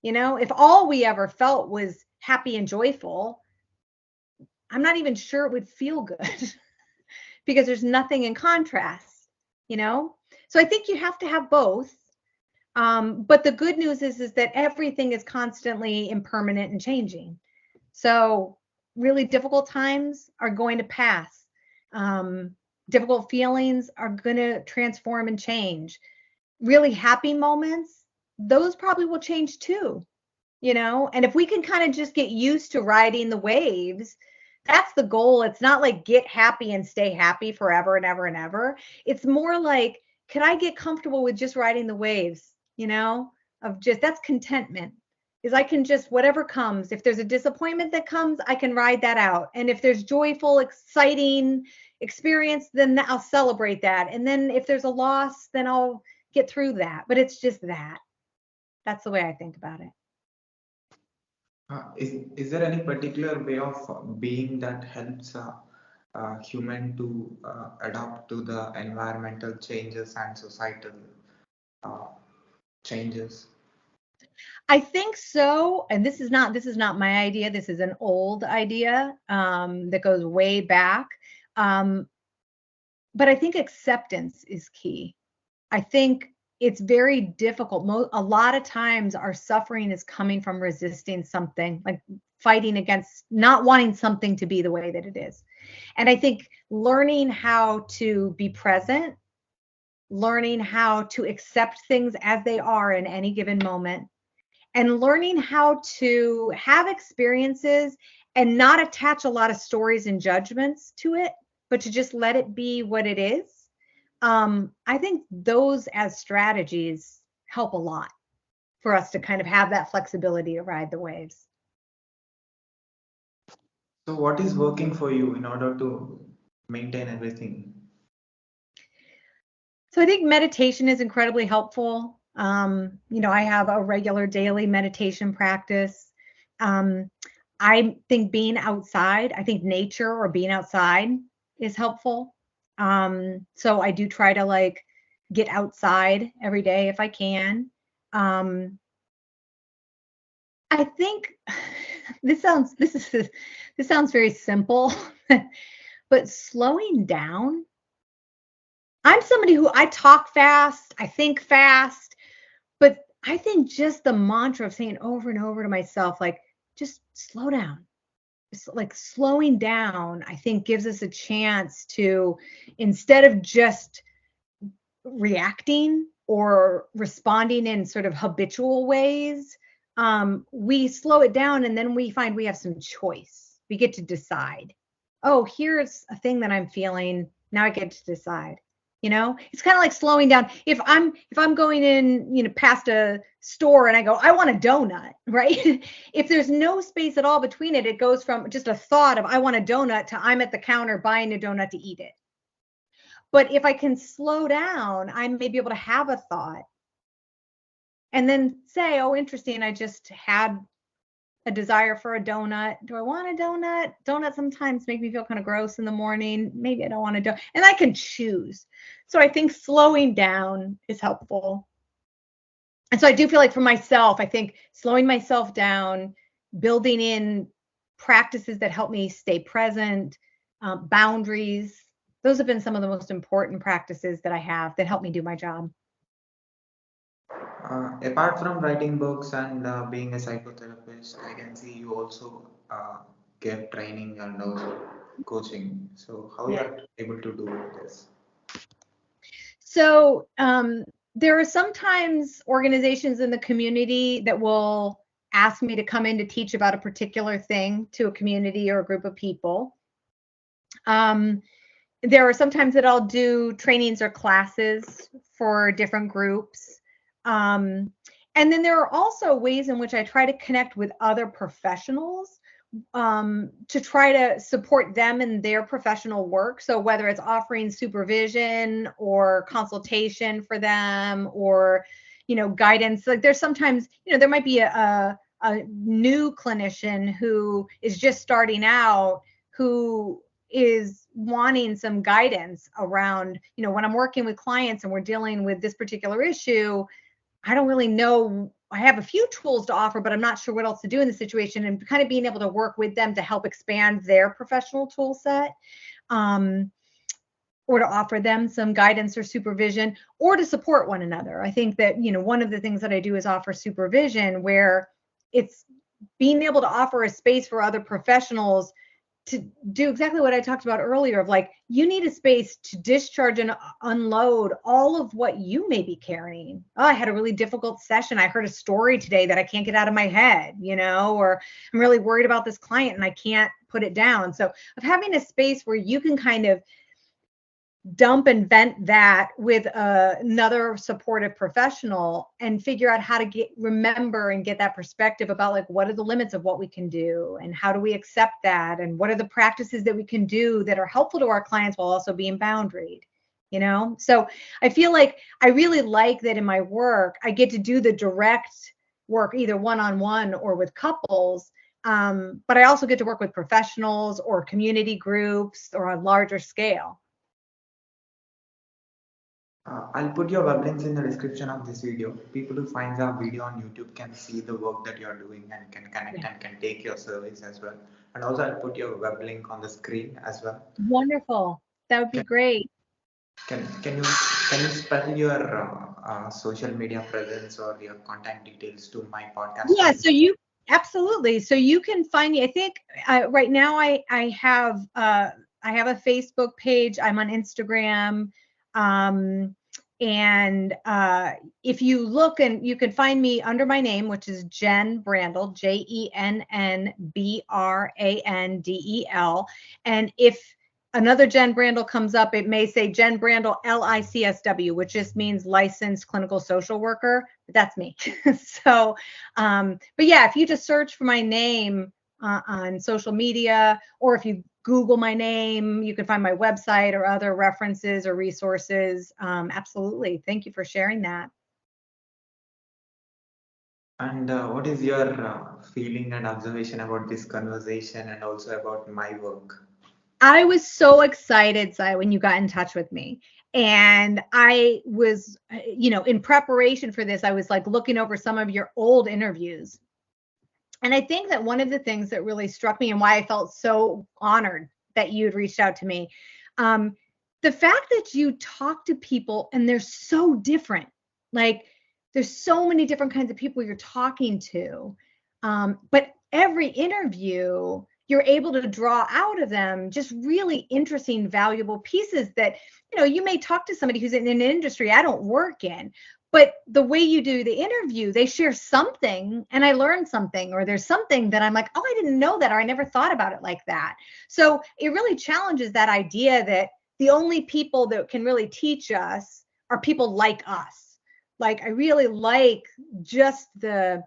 You know, if all we ever felt was happy and joyful, I'm not even sure it would feel good because there's nothing in contrast, you know? So I think you have to have both. But the good news is that everything is constantly impermanent and changing. So really difficult times are going to pass. Difficult feelings are going to transform and change. Really happy moments, those probably will change too, And if we can kind of just get used to riding the waves, that's the goal. It's not like get happy and stay happy forever and ever and ever. It's more like, can I get comfortable with just riding the waves, of just, that's contentment. Is I can just, whatever comes, if there's a disappointment that comes, I can ride that out. And if there's joyful, exciting experience, then I'll celebrate that. And then if there's a loss, then I'll get through that. But it's just that. That's the way I think about it. Is there any particular way of being that helps human to adapt to the environmental changes and societal uh, changes? I think so. And this is not my idea. This is an old idea that goes way back. But I think acceptance is key. I think it's very difficult. A lot of times our suffering is coming from resisting something, like fighting against not wanting something to be the way that it is. And I think learning how to be present, learning how to accept things as they are in any given moment, and learning how to have experiences and not attach a lot of stories and judgments to it, but to just let it be what it is. I think those as strategies help a lot for us to kind of have that flexibility to ride the waves. So what is working for you in order to maintain everything? So I think meditation is incredibly helpful. I have a regular daily meditation practice. I think being outside, I think nature or being outside is helpful. So I do try to get outside every day if I can. I think this sounds very simple, but slowing down. I'm somebody who I talk fast, I think fast, but I think just the mantra of saying over and over to myself, just slow down. It's like slowing down, I think gives us a chance to, instead of just reacting or responding in sort of habitual ways, we slow it down and then we find we have some choice. We get to decide. Oh, here's a thing that I'm feeling. Now I get to decide. It's kind of like slowing down. If I'm going in, past a store and I go, I want a donut, right? If there's no space at all between it, it goes from just a thought of I want a donut to I'm at the counter buying a donut to eat it. But if I can slow down, I may be able to have a thought and then say, oh, interesting, I just had a desire for a donut. Do I want a donut? Donuts sometimes make me feel kind of gross in the morning. Maybe I don't want a donut. And I can choose. So I think slowing down is helpful. And so I do feel like for myself, I think slowing myself down, building in practices that help me stay present, boundaries, those have been some of the most important practices that I have that help me do my job. Apart from writing books and being a psychotherapist, I can see you also give training and also coaching. So how you are able to do this? So there are sometimes organizations in the community that will ask me to come in to teach about a particular thing to a community or a group of people. There are sometimes that I'll do trainings or classes for different groups. And then there are also ways in which I try to connect with other professionals to try to support them in their professional work. So whether it's offering supervision or consultation for them or, guidance, like there's sometimes, there might be a new clinician who is just starting out, who is wanting some guidance around, when I'm working with clients and we're dealing with this particular issue, I don't really know. I have a few tools to offer, but I'm not sure what else to do in the situation, and kind of being able to work with them to help expand their professional tool set, or to offer them some guidance or supervision, or to support one another. I think that, one of the things that I do is offer supervision, where it's being able to offer a space for other professionals to do exactly what I talked about earlier of like, you need a space to discharge and unload all of what you may be carrying. Oh, I had a really difficult session. I heard a story today that I can't get out of my head, or I'm really worried about this client and I can't put it down. So of having a space where you can kind of dump and vent that with another supportive professional and figure out how to remember and get that perspective about like, what are the limits of what we can do and how do we accept that? And what are the practices that we can do that are helpful to our clients while also being boundaried, So I feel like I really like that in my work, I get to do the direct work, either one-on-one or with couples. But I also get to work with professionals or community groups or on larger scale. I'll put your web links in the description of this video. People who find our video on YouTube can see the work that you're doing and can connect and can take your service as well. And also I'll put your web link on the screen as well. Wonderful. That would be great. Can you spell your social media presence or your contact details to my podcast? Yeah, so you absolutely. So you can find me. I think right now I have a Facebook page. I'm on Instagram. And if you look, and you can find me under my name, which is Jenn Brandel, JENNBRANDEL. And if another Jenn Brandel comes up, it may say Jenn Brandel LICSW, which just means licensed clinical social worker. That's me. So, but yeah, if you just search for my name on social media, or if you Google my name, you can find my website or other references or resources. Absolutely. Thank you for sharing that. And what is your feeling and observation about this conversation and also about my work? I was so excited, Sai, when you got in touch with me. And I was, in preparation for this, I was like looking over some of your old interviews. And I think that one of the things that really struck me and why I felt so honored that you'd reached out to me, the fact that you talk to people and they're so different. Like there's so many different kinds of people you're talking to. But every interview, you're able to draw out of them just really interesting, valuable pieces that, you may talk to somebody who's in an industry I don't work in, but the way you do the interview, they share something and I learned something, or there's something that I'm like, oh, I didn't know that, or I never thought about it like that. So it really challenges that idea that the only people that can really teach us are people like us. Like I really like just the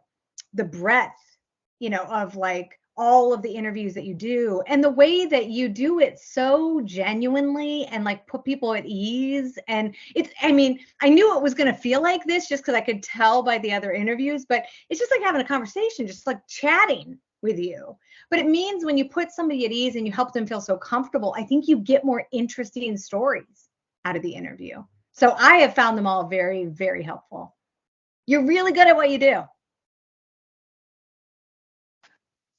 breadth, of like all of the interviews that you do and the way that you do it so genuinely and like put people at ease. And I knew it was going to feel like this just because I could tell by the other interviews, but it's just like having a conversation, just like chatting with you. But it means when you put somebody at ease and you help them feel so comfortable, I think you get more interesting stories out of the interview. So I have found them all very, very helpful. You're really good at what you do.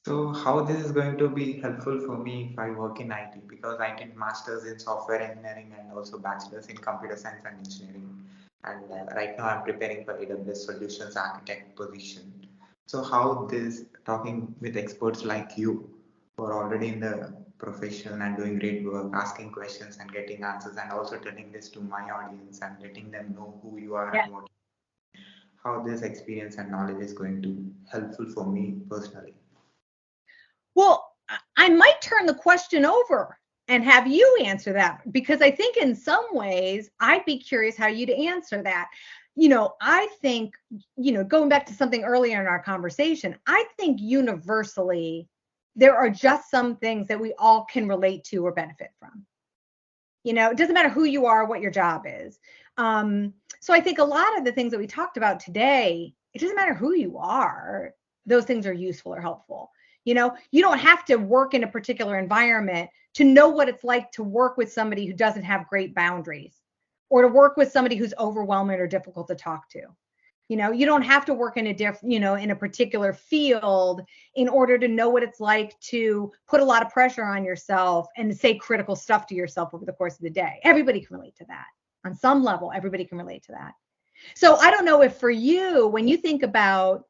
So how this is going to be helpful for me if I work in IT, because I did masters in software engineering and also bachelor's in computer science and engineering, and right now I'm preparing for AWS solutions architect position. So how this talking with experts like you who are already in the profession and doing great work, asking questions and getting answers, and also telling this to my audience and letting them know who you are and what, how this experience and knowledge is going to helpful for me personally. Well, I might turn the question over and have you answer that, because I think in some ways I'd be curious how you'd answer that. I think, going back to something earlier in our conversation, I think universally there are just some things that we all can relate to or benefit from. It doesn't matter who you are, what your job is. So I think a lot of the things that we talked about today, it doesn't matter who you are, those things are useful or helpful. You don't have to work in a particular environment to know what it's like to work with somebody who doesn't have great boundaries, or to work with somebody who's overwhelming or difficult to talk to. You don't have to work in in a particular field in order to know what it's like to put a lot of pressure on yourself and say critical stuff to yourself over the course of the day. Everybody can relate to that. On some level, everybody can relate to that. So I don't know if for you, when you think about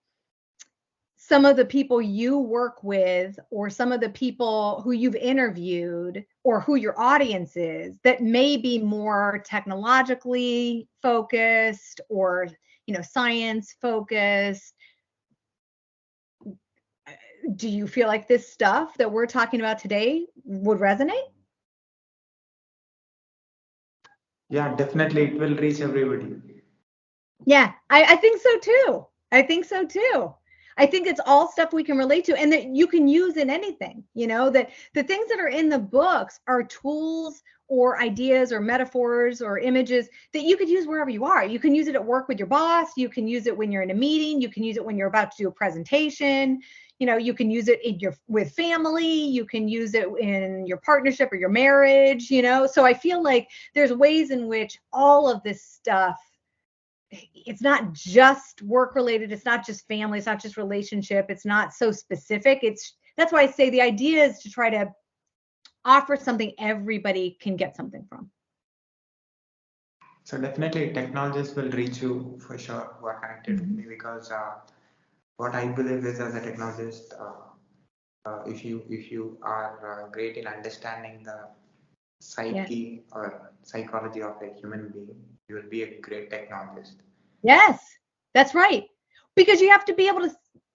some of the people you work with, or some of the people who you've interviewed, or who your audience is, that may be more technologically focused or, science focused. Do you feel like this stuff that we're talking about today would resonate? Yeah, definitely it will reach everybody. Yeah, I think so too. I think so too. I think it's all stuff we can relate to and that you can use in anything, that the things that are in the books are tools or ideas or metaphors or images that you could use wherever you are. You can use it at work with your boss. You can use it when you're in a meeting. You can use it when you're about to do a presentation. You can use it with family. You can use it in your partnership or your marriage, So I feel like there's ways in which all of this stuff, it's not just work related, it's not just family, it's not just relationship, it's not so specific. That's why I say the idea is to try to offer something everybody can get something from. So definitely technologists will reach you for sure who are connected with me, because what I believe is, as a technologist, if you are great in understanding the psyche or psychology of a human being, you will be a great technologist. Yes, that's right. Because you have to be able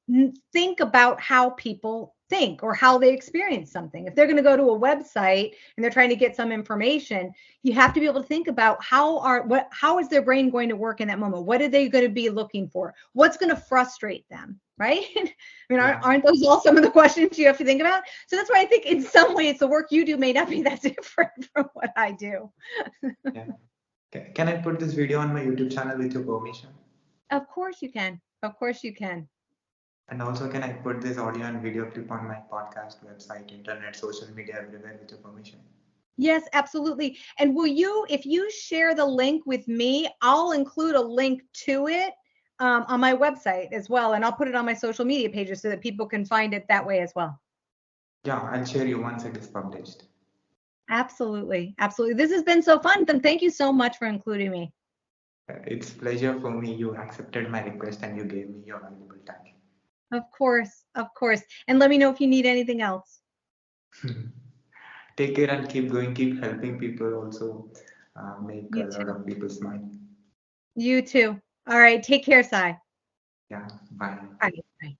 to think about how people think or how they experience something. If they're going to go to a website and they're trying to get some information, you have to be able to think about how is their brain going to work in that moment? What are they going to be looking for? What's going to frustrate them, right? I mean, Yeah. aren't those all some of the questions you have to think about? So that's why I think in some ways the work you do may not be that different from what I do. Yeah. Can I put this video on my YouTube channel with your permission? Of course you can. Of course you can. And also, can I put this audio and video clip on my podcast, website, internet, social media, everywhere with your permission? Yes, absolutely. And if you share the link with me, I'll include a link to it on my website as well. And I'll put it on my social media pages so that people can find it that way as well. Yeah, I'll share you once it is published. Absolutely. Absolutely. This has been so fun. And thank you so much for including me. It's a pleasure for me. You accepted my request and you gave me your valuable time. Of course. Of course. And let me know if you need anything else. Take care and keep going, keep helping people also, make You a lot too. of people smile. You too. All right. Take care, Sai. Yeah, bye. Bye. Bye.